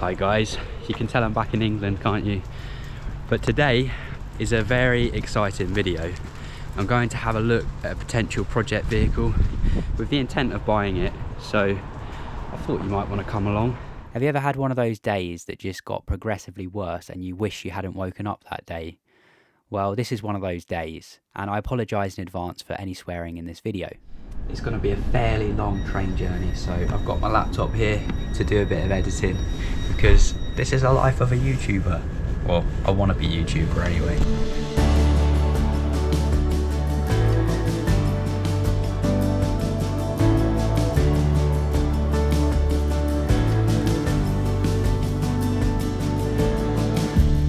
Hi guys, you can tell I'm back in England, can't you? But today is a very exciting video. I'm going to have a look at a potential project vehicle with the intent of buying it, so I thought you might want to come along. Have you ever had one of those days that just got progressively worse and you wish you hadn't woken up that day? Well, this is one of those days, and I apologise in advance for any swearing in this video. It's going to be a fairly long train journey, so I've got my laptop here to do a bit of editing, because this is the life of a YouTuber. Well, I want to be a YouTuber anyway.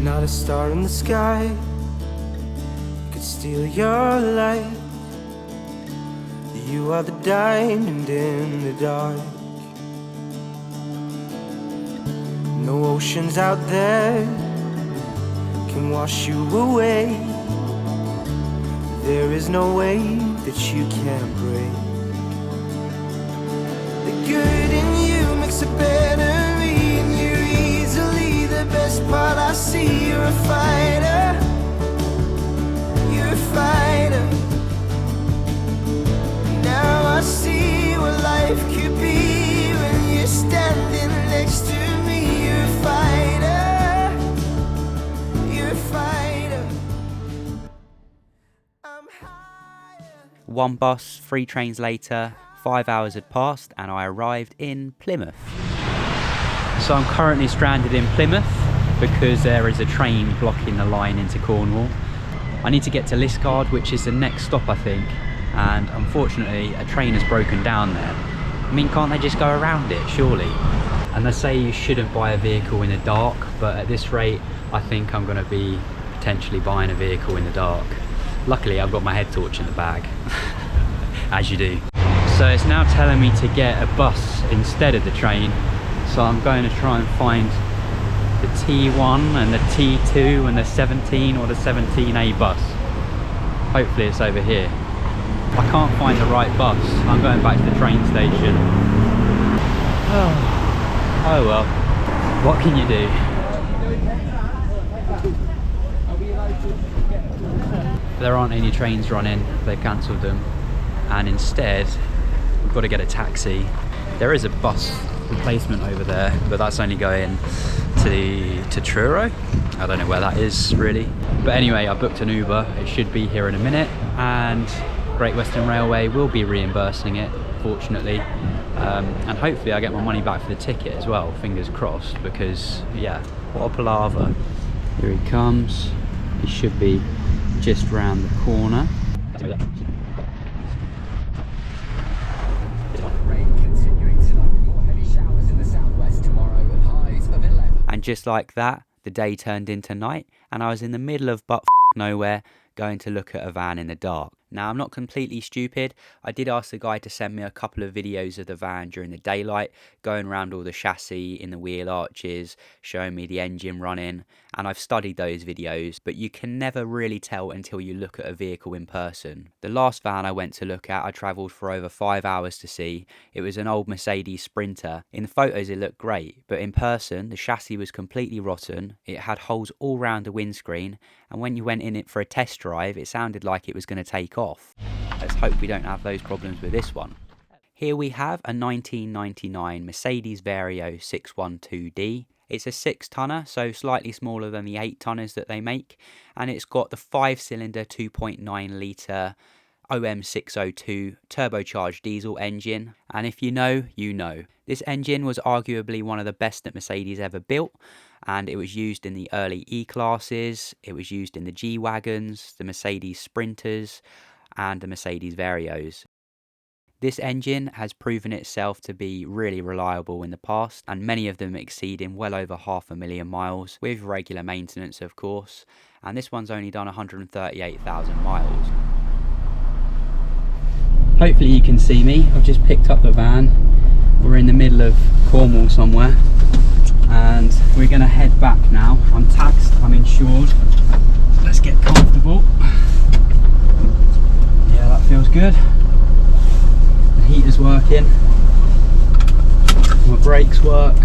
Not a star in the sky could steal your light. You are the diamond in the dark. No oceans out there can wash you away. There is no way that you can't break. The good in you makes a better me, and you're easily the best part I see. You're a fighter, you're a fighter. Now I see what life could be when you're standing next to me. You're a fighter, you're a fighter. I'm higher. One bus, 3 trains later, 5 hours had passed and I arrived in Plymouth. So I'm currently stranded in Plymouth because there is a train blocking the line into Cornwall. I need to get to Liskeard, which is the next stop I think, and unfortunately a train has broken down there. I mean, can't they just go around it, surely? And they say you shouldn't buy a vehicle in the dark, but at this rate I think I'm going to be potentially buying a vehicle in the dark. Luckily I've got my head torch in the bag, as you do. So it's now telling me to get a bus instead of the train, so I'm going to try and find the T1 and the T2 and the 17 or the 17A bus. Hopefully it's over here. I can't find the right bus. I'm going back to the train station. Oh well, what can you do? There aren't any trains running, they cancelled them, and instead we've got to get a taxi. There is a bus replacement over there, but that's only going to Truro. I don't know where that is really, but anyway, I booked an Uber. It should be here in a minute, and Great Western Railway will be reimbursing it, fortunately, and hopefully I get my money back for the ticket as well, fingers crossed, because yeah, what a palaver. Here he comes. He should be just round the corner. And just like that, the day turned into night, and I was in the middle of nowhere going to look at a van in the dark. Now, I'm not completely stupid. I did ask the guy to send me a couple of videos of the van during the daylight, going around all the chassis in the wheel arches, showing me the engine running, and I've studied those videos, but you can never really tell until you look at a vehicle in person. The last van I went to look at, I travelled for over 5 hours to see. It was an old Mercedes Sprinter. In the photos it looked great, but in person the chassis was completely rotten. It had holes all round the windscreen, and when you went in it for a test drive, it sounded like it was going to take off. Let's hope we don't have those problems with this one. Here we have a 1999 Mercedes Vario 612D. It's a 6-tonner, so slightly smaller than the 8-tonners that they make, and it's got the 5-cylinder 2.9 litre OM602 turbocharged diesel engine, and if you know, you know. This engine was arguably one of the best that Mercedes ever built, and it was used in the early E-classes, it was used in the G-Wagons, the Mercedes Sprinters, and the Mercedes Varios. This engine has proven itself to be really reliable in the past, and many of them exceeding well over 500,000 miles, with regular maintenance of course, and this one's only done 138,000 miles. Hopefully you can see me. I've just picked up the van. We're in the middle of Cornwall somewhere, and we're going to head back now. I'm taxed, I'm insured. Let's get comfortable. Yeah, that feels good. The heater's working, my brakes work,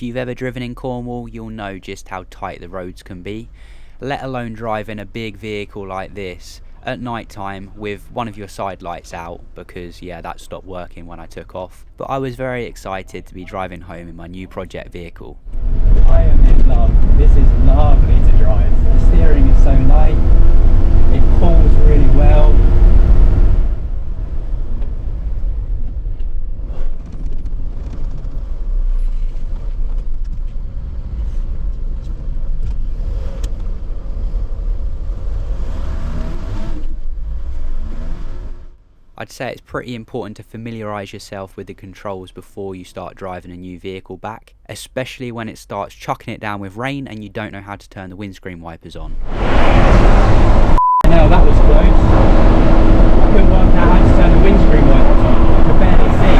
you've ever driven in Cornwall, you'll know just how tight the roads can be, let alone driving a big vehicle like this at night time with one of your side lights out, because yeah, that stopped working when I took off. But I was very excited to be driving home in my new project vehicle. I am in love. This is lovely to drive. The steering is so light, it pulls really well. I'd say it's pretty important to familiarise yourself with the controls before you start driving a new vehicle back, especially when it starts chucking it down with rain and you don't know how to turn the windscreen wipers on. Now that was close. I couldn't work out how to turn the windscreen wipers on. I could barely see.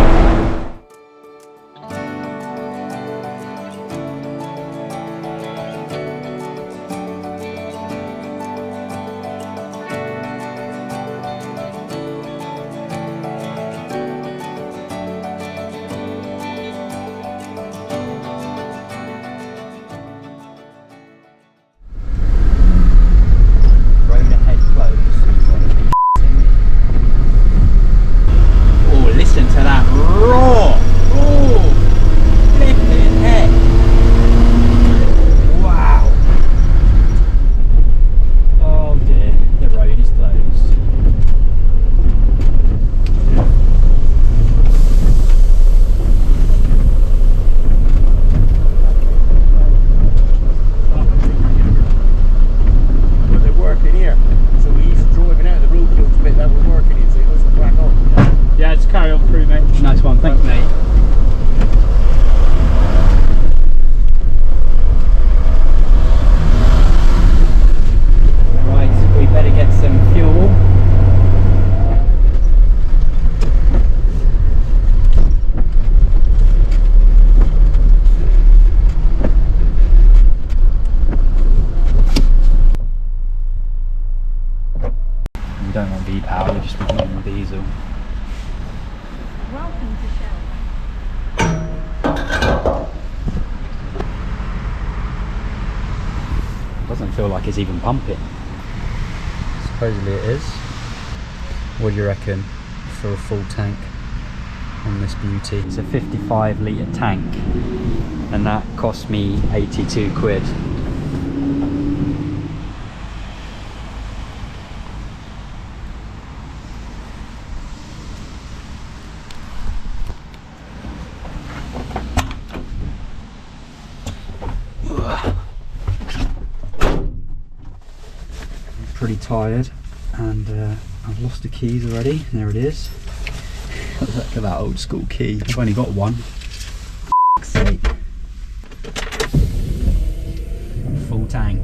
Don't want V-power, you just want normal diesel. Welcome to Shell. Doesn't feel like it's even pumping. Supposedly it is. What do you reckon for a full tank on this beauty? It's a 55 litre tank and that cost me 82 quid. Pretty tired and I've lost the keys already. There it is. Look at that old school key. I've only got one. For sake. Full tank.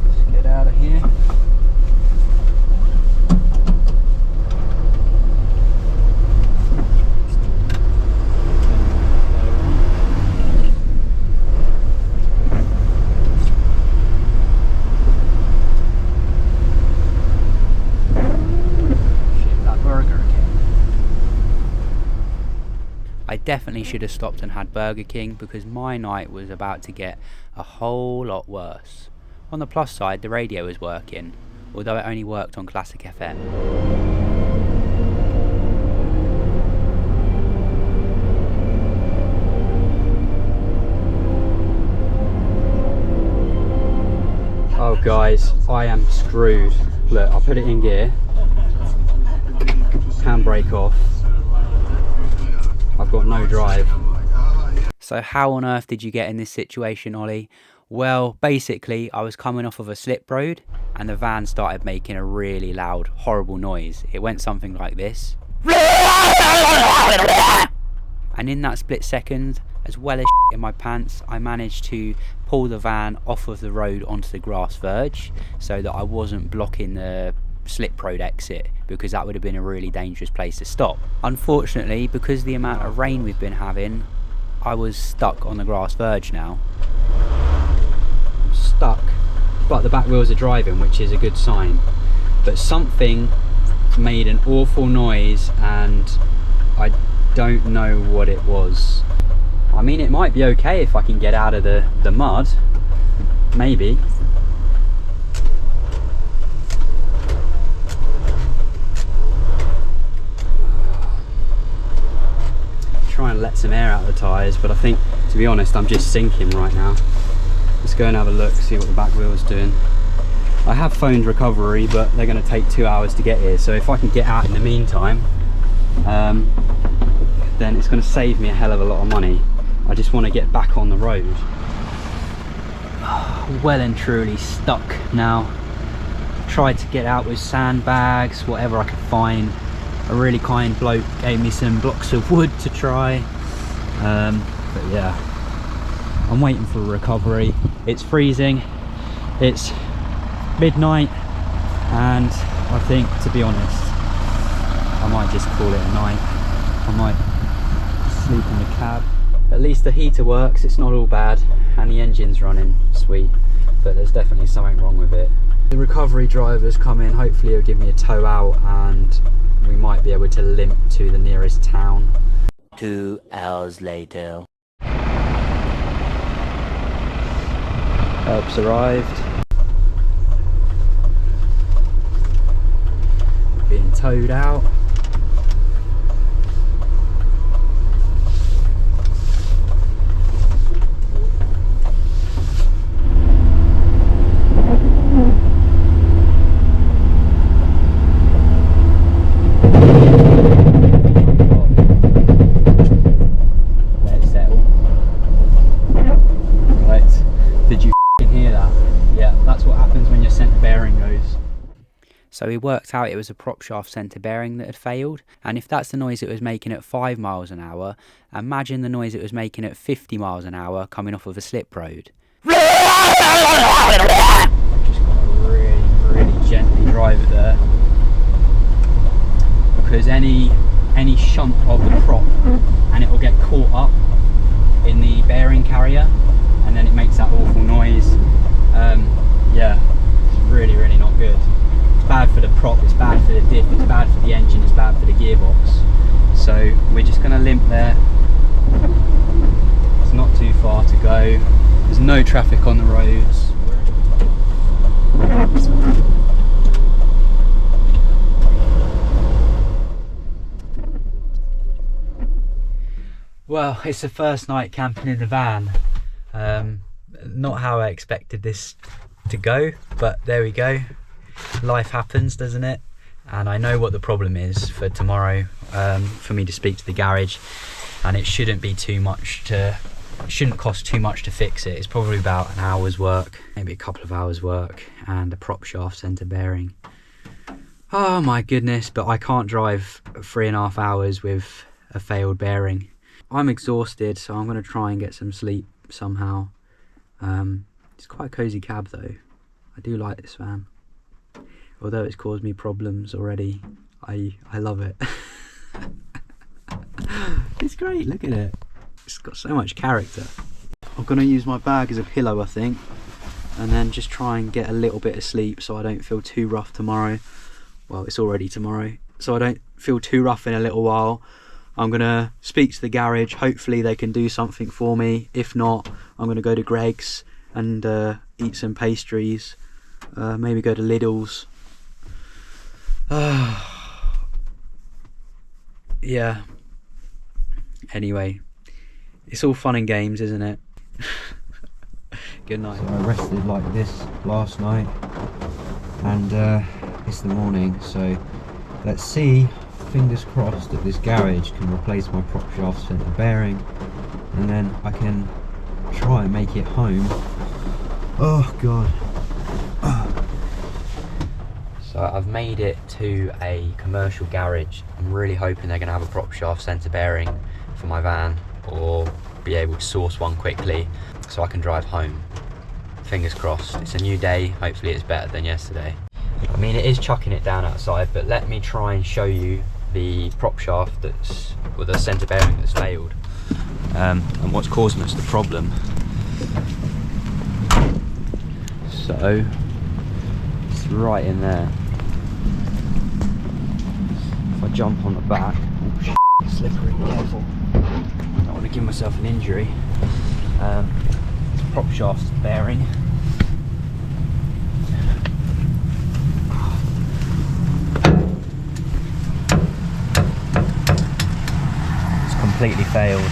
Let's get out of here. I definitely should have stopped and had Burger King because my night was about to get a whole lot worse. On the plus side, the radio was working, although it only worked on Classic FM. Oh guys, I am screwed. Look, I'll put it in gear. Handbrake off. I've got no drive. So how on earth did you get in this situation, Ollie? Well, basically, I was coming off of a slip road and the van started making a really loud, horrible noise. It went something like this. And in that split second, as well as in my pants, I managed to pull the van off of the road onto the grass verge so that I wasn't blocking the slip road exit, because that would have been a really dangerous place to stop. Unfortunately, because of the amount of rain we've been having, I was stuck on the grass verge now. I'm stuck, but the back wheels are driving, which is a good sign. But something made an awful noise and I don't know what it was. I mean, it might be okay if I can get out of the mud, maybe. Try and let some air out of the tyres, but I think, to be honest, I'm just sinking right now. Let's go and have a look, see what the back wheel's doing. I have phoned recovery, but they're going to take 2 hours to get here, so if I can get out in the meantime, then it's going to save me a hell of a lot of money. I just want to get back on the road. Well and truly stuck now. Tried to get out with sandbags, whatever I could find. A really kind bloke gave me some blocks of wood to try. But yeah, I'm waiting for recovery. It's freezing. It's midnight, and I think, to be honest, I might just call it a night. I might sleep in the cab. At least the heater works, it's not all bad, and the engine's running, sweet, but there's definitely something wrong with it. The recovery driver's come in, hopefully he'll give me a tow out and we might be able to limp to the nearest town. 2 hours later. Help's arrived. Being towed out. So we worked out it was a prop shaft centre bearing that had failed, and if that's the noise it was making at 5 miles an hour, imagine the noise it was making at 50 miles an hour coming off of a slip road. Just got to really, really gently drive it there, because any shunt of the prop and it will get caught up in the bearing carrier, and then it makes that awful noise. Yeah, it's really, really not good. Bad for the prop, it's bad for the diff, it's bad for the engine, it's bad for the gearbox. So we're just going to limp there. It's not too far to go. There's no traffic on the roads. Well, it's the first night camping in the van. Not how I expected this to go, but there we go. Life happens, doesn't it? And I know what the problem is for tomorrow, for me to speak to the garage, and it shouldn't be too much to, it shouldn't cost too much to fix it. It's probably about an hour's work, maybe a couple of hours work, and a prop shaft centre bearing. Oh my goodness, but I can't drive 3.5 hours with a failed bearing. I'm exhausted, so I'm going to try and get some sleep somehow. It's quite a cosy cab though. I do like this van. Although it's caused me problems already, I love it. It's great, look at it. It's got so much character. I'm going to use my bag as a pillow, I think, and then just try and get a little bit of sleep so I don't feel too rough tomorrow. Well, it's already tomorrow, so I don't feel too rough in a little while. I'm going to speak to the garage, hopefully they can do something for me. If not, I'm going to go to Greg's and eat some pastries, maybe go to Lidl's. Yeah. Anyway, it's all fun and games, isn't it? Good night. So I rested like this last night, and it's the morning, so let's see, fingers crossed, that this garage can replace my prop shaft centre bearing, and then I can try and make it home. Oh god. So I've made it to a commercial garage. I'm really hoping they're going to have a prop shaft centre bearing for my van, or be able to source one quickly so I can drive home. Fingers crossed. It's a new day, hopefully it's better than yesterday. I mean, it is chucking it down outside, but let me try and show you the prop shaft that's, or the centre bearing that's failed, and what's causing us the problem. So it's right in there. if I jump on the back, oh shit, slippery, careful. I don't want to give myself an injury. Prop shaft's bearing. It's completely failed.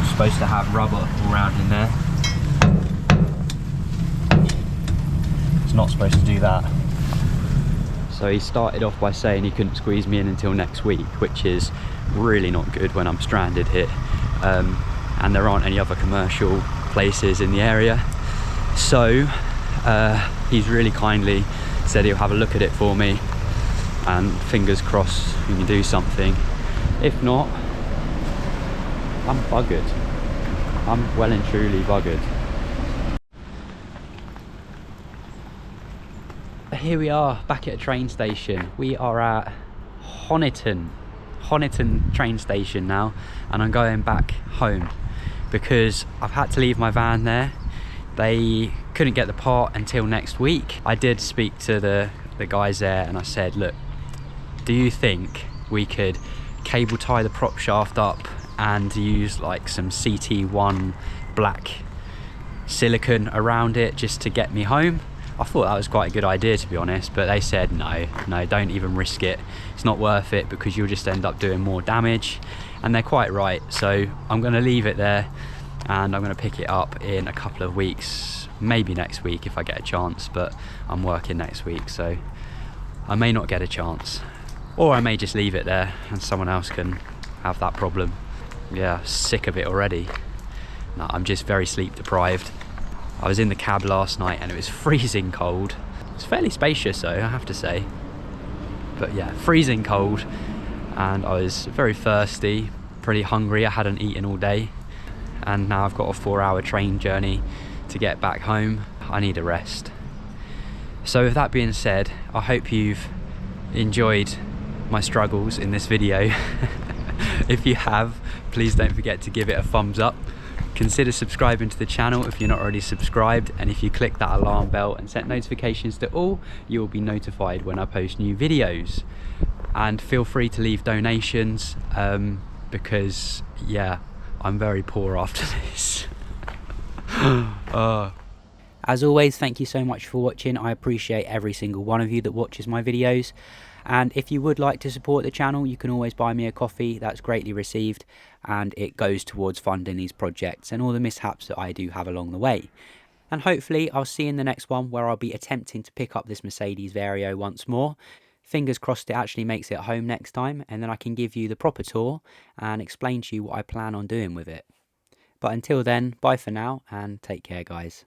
It's supposed to have rubber all around in there. It's not supposed to do that. So he started off by saying he couldn't squeeze me in until next week, which is really not good when I'm stranded here. And there aren't any other commercial places in the area. So he's really kindly said he'll have a look at it for me, and fingers crossed we can do something. If not, I'm buggered. I'm well and truly buggered. Here we are back at a train station. We are at Honiton train station now, and I'm going back home because I've had to leave my van there. They couldn't get the part until next week. I did speak to the guys there and I said, look, do you think we could cable tie the prop shaft up and use like some CT1 black silicone around it just to get me home? I thought that was quite a good idea, to be honest, but they said no, don't even risk it. It's not worth it because you'll just end up doing more damage, and they're quite right. So I'm going to leave it there and I'm going to pick it up in a couple of weeks, maybe next week if I get a chance, but I'm working next week, so I may not get a chance, or I may just leave it there and someone else can have that problem. Yeah, sick of it already. No, I'm just very sleep deprived. I was in the cab last night and it was freezing cold. It's fairly spacious though, I have to say. But yeah, freezing cold, and I was very thirsty, pretty hungry. I hadn't eaten all day, and now I've got a 4-hour train journey to get back home. I need a rest. So with that being said, I hope you've enjoyed my struggles in this video. If you have, please don't forget to give it a thumbs up. Consider subscribing to the channel if you're not already subscribed, and if you click that alarm bell and set notifications to all, you will be notified when I post new videos. And feel free to leave donations, because yeah, I'm very poor after this. As always, thank you so much for watching. I appreciate every single one of you that watches my videos. And if you would like to support the channel, you can always buy me a coffee. That's greatly received, and it goes towards funding these projects and all the mishaps that I do have along the way. And hopefully I'll see you in the next one, where I'll be attempting to pick up this Mercedes Vario once more. Fingers crossed it actually makes it home next time, and then I can give you the proper tour and explain to you what I plan on doing with it. But until then, bye for now and take care, guys.